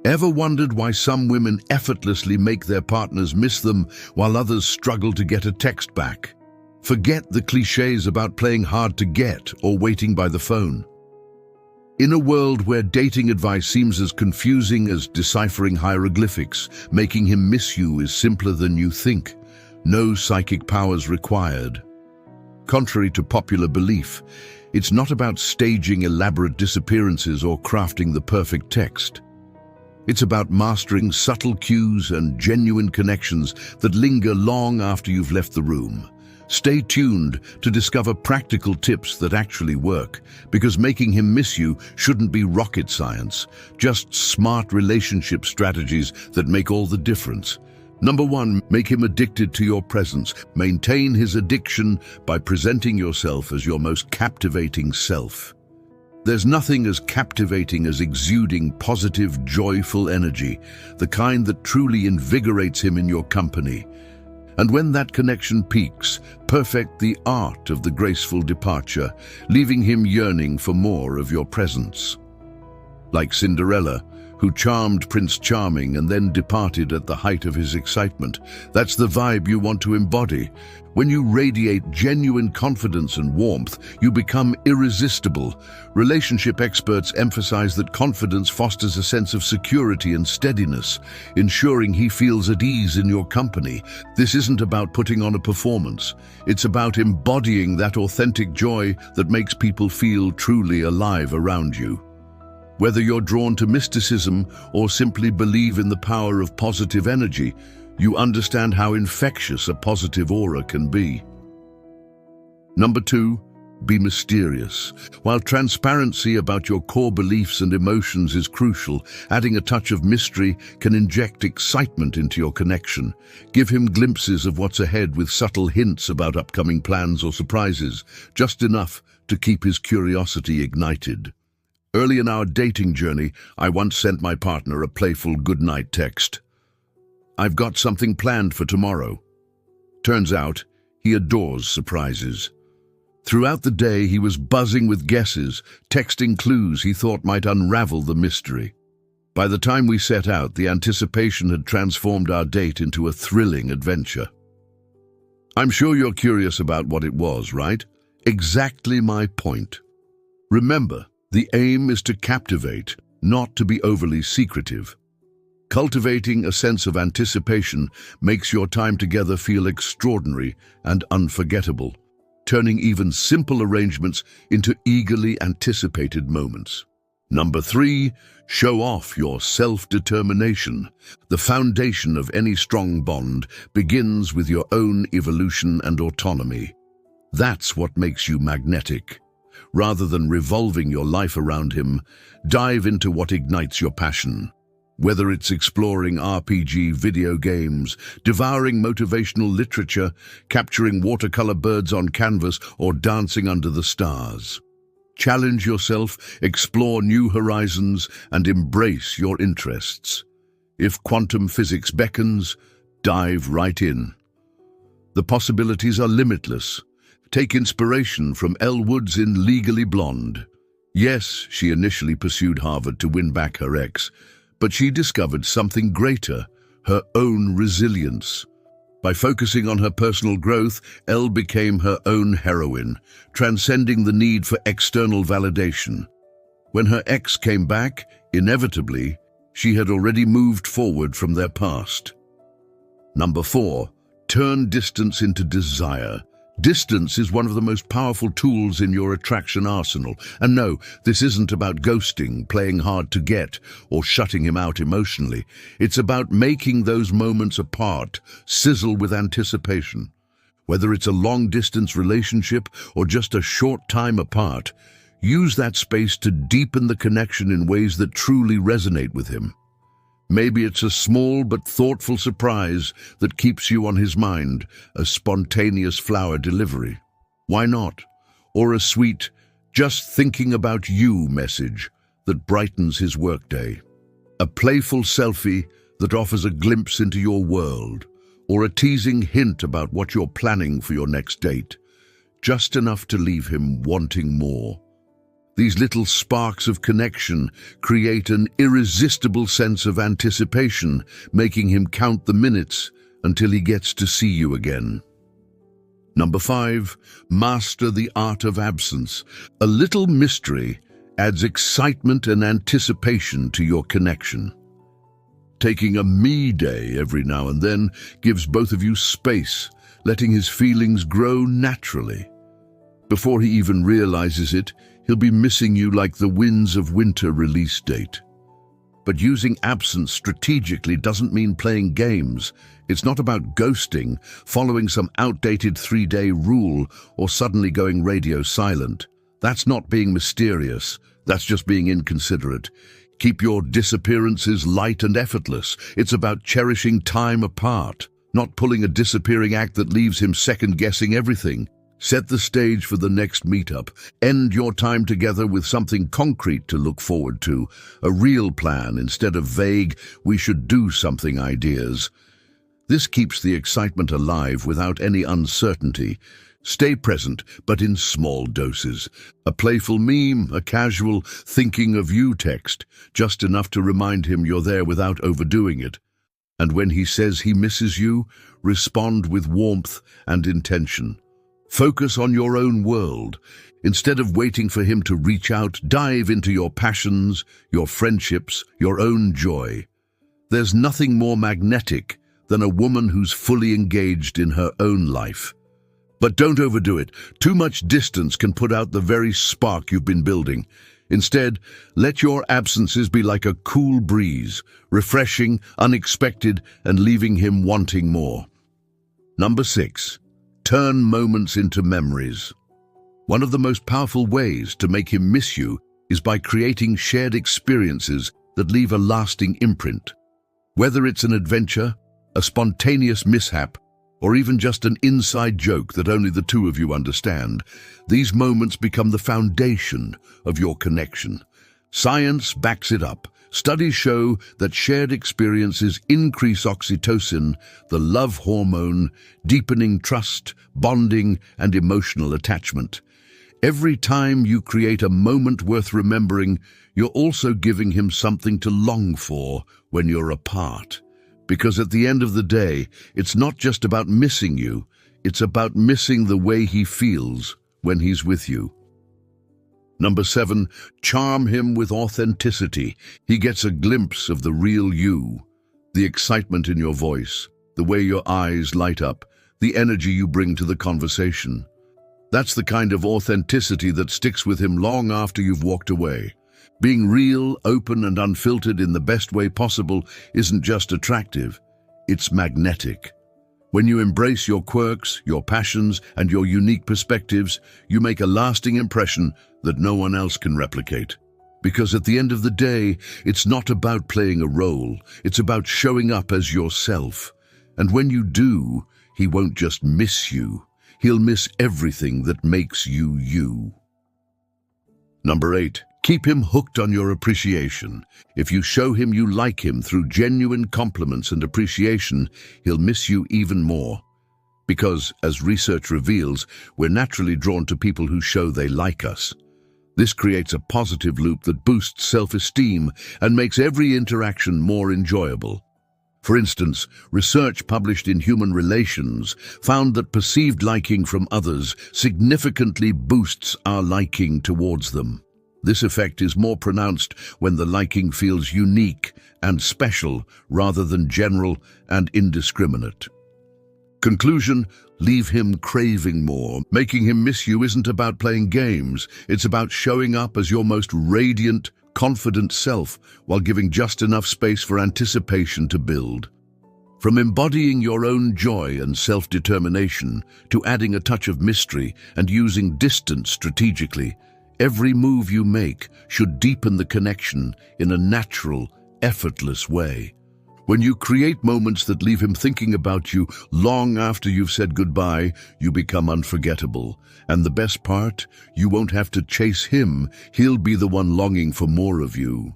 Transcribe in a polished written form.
Ever wondered why some women effortlessly make their partners miss them while others struggle to get a text back? Forget the cliches about playing hard to get or waiting by the phone. In a world where dating advice seems as confusing as deciphering hieroglyphics, making him miss you is simpler than you think. No psychic powers required. Contrary to popular belief, it's not about staging elaborate disappearances or crafting the perfect text. It's about mastering subtle cues and genuine connections that linger long after you've left the room. Stay tuned to discover practical tips that actually work, because making him miss you shouldn't be rocket science, just smart relationship strategies that make all the difference. Number 1, make him addicted to your presence. Maintain his addiction by presenting yourself as your most captivating self. There's nothing as captivating as exuding positive, joyful energy, the kind that truly invigorates him in your company. And when that connection peaks, perfect the art of the graceful departure, leaving him yearning for more of your presence. Like Cinderella, who charmed Prince Charming and then departed at the height of his excitement. That's the vibe you want to embody. When you radiate genuine confidence and warmth, you become irresistible. Relationship experts emphasize that confidence fosters a sense of security and steadiness, ensuring he feels at ease in your company. This isn't about putting on a performance. It's about embodying that authentic joy that makes people feel truly alive around you. Whether you're drawn to mysticism or simply believe in the power of positive energy, you understand how infectious a positive aura can be. Number 2, be mysterious. While transparency about your core beliefs and emotions is crucial, adding a touch of mystery can inject excitement into your connection. Give him glimpses of what's ahead with subtle hints about upcoming plans or surprises, just enough to keep his curiosity ignited. Early in our dating journey, I once sent my partner a playful goodnight text. "I've got something planned for tomorrow." Turns out, he adores surprises. Throughout the day, he was buzzing with guesses, texting clues he thought might unravel the mystery. By the time we set out, the anticipation had transformed our date into a thrilling adventure. I'm sure you're curious about what it was, right? Exactly my point. Remember, the aim is to captivate, not to be overly secretive. Cultivating a sense of anticipation makes your time together feel extraordinary and unforgettable, turning even simple arrangements into eagerly anticipated moments. Number 3, show off your self-determination. The foundation of any strong bond begins with your own evolution and autonomy. That's what makes you magnetic. Rather than revolving your life around him, dive into what ignites your passion. Whether it's exploring RPG video games, devouring motivational literature, capturing watercolor birds on canvas, or dancing under the stars. Challenge yourself, explore new horizons, and embrace your interests. If quantum physics beckons, dive right in. The possibilities are limitless. Take inspiration from Elle Woods in Legally Blonde. Yes, she initially pursued Harvard to win back her ex, but she discovered something greater, her own resilience. By focusing on her personal growth, Elle became her own heroine, transcending the need for external validation. When her ex came back, inevitably, she had already moved forward from their past. Number 4, turn distance into desire. Distance is one of the most powerful tools in your attraction arsenal. And no, this isn't about ghosting, playing hard to get, or shutting him out emotionally. It's about making those moments apart sizzle with anticipation. Whether it's a long-distance relationship or just a short time apart, use that space to deepen the connection in ways that truly resonate with him. Maybe it's a small but thoughtful surprise that keeps you on his mind, a spontaneous flower delivery. Why not? Or a sweet, just thinking about you message that brightens his workday. A playful selfie that offers a glimpse into your world, or a teasing hint about what you're planning for your next date, just enough to leave him wanting more. These little sparks of connection create an irresistible sense of anticipation, making him count the minutes until he gets to see you again. Number 5, master the art of absence. A little mystery adds excitement and anticipation to your connection. Taking a me day every now and then gives both of you space, letting his feelings grow naturally. Before he even realizes it, he'll be missing you like the winds of winter release date. But using absence strategically doesn't mean playing games. It's not about ghosting, following some outdated 3-day rule, or suddenly going radio silent. That's not being mysterious. That's just being inconsiderate. Keep your disappearances light and effortless. It's about cherishing time apart, not pulling a disappearing act that leaves him second-guessing everything. Set the stage for the next meetup. End your time together with something concrete to look forward to, a real plan instead of vague, we should do something ideas. This keeps the excitement alive without any uncertainty. Stay present, but in small doses. A playful meme, a casual thinking of you text, just enough to remind him you're there without overdoing it. And when he says he misses you, respond with warmth and intention. Focus on your own world. Instead of waiting for him to reach out, dive into your passions, your friendships, your own joy. There's nothing more magnetic than a woman who's fully engaged in her own life. But don't overdo it. Too much distance can put out the very spark you've been building. Instead, let your absences be like a cool breeze, refreshing, unexpected, and leaving him wanting more. Number 6. Turn moments into memories. One of the most powerful ways to make him miss you is by creating shared experiences that leave a lasting imprint. Whether it's an adventure, a spontaneous mishap, or even just an inside joke that only the two of you understand, these moments become the foundation of your connection. Science backs it up. Studies show that shared experiences increase oxytocin, the love hormone, deepening trust, bonding, and emotional attachment. Every time you create a moment worth remembering, you're also giving him something to long for when you're apart. Because at the end of the day, it's not just about missing you, it's about missing the way he feels when he's with you. Number 7, charm him with authenticity. He gets a glimpse of the real you, the excitement in your voice, the way your eyes light up, the energy you bring to the conversation. That's the kind of authenticity that sticks with him long after you've walked away. Being real, open, and unfiltered in the best way possible isn't just attractive, it's magnetic. When you embrace your quirks, your passions, and your unique perspectives, you make a lasting impression that no one else can replicate. Because at the end of the day, it's not about playing a role, it's about showing up as yourself. And when you do, he won't just miss you, he'll miss everything that makes you you. Number 8. Keep him hooked on your appreciation. If you show him you like him through genuine compliments and appreciation, he'll miss you even more. Because, as research reveals, we're naturally drawn to people who show they like us. This creates a positive loop that boosts self-esteem and makes every interaction more enjoyable. For instance, research published in Human Relations found that perceived liking from others significantly boosts our liking towards them. This effect is more pronounced when the liking feels unique and special rather than general and indiscriminate. Conclusion: leave him craving more. Making him miss you isn't about playing games. It's about showing up as your most radiant, confident self while giving just enough space for anticipation to build. From embodying your own joy and self-determination to adding a touch of mystery and using distance strategically, every move you make should deepen the connection in a natural, effortless way. When you create moments that leave him thinking about you long after you've said goodbye, you become unforgettable. And the best part, you won't have to chase him, he'll be the one longing for more of you.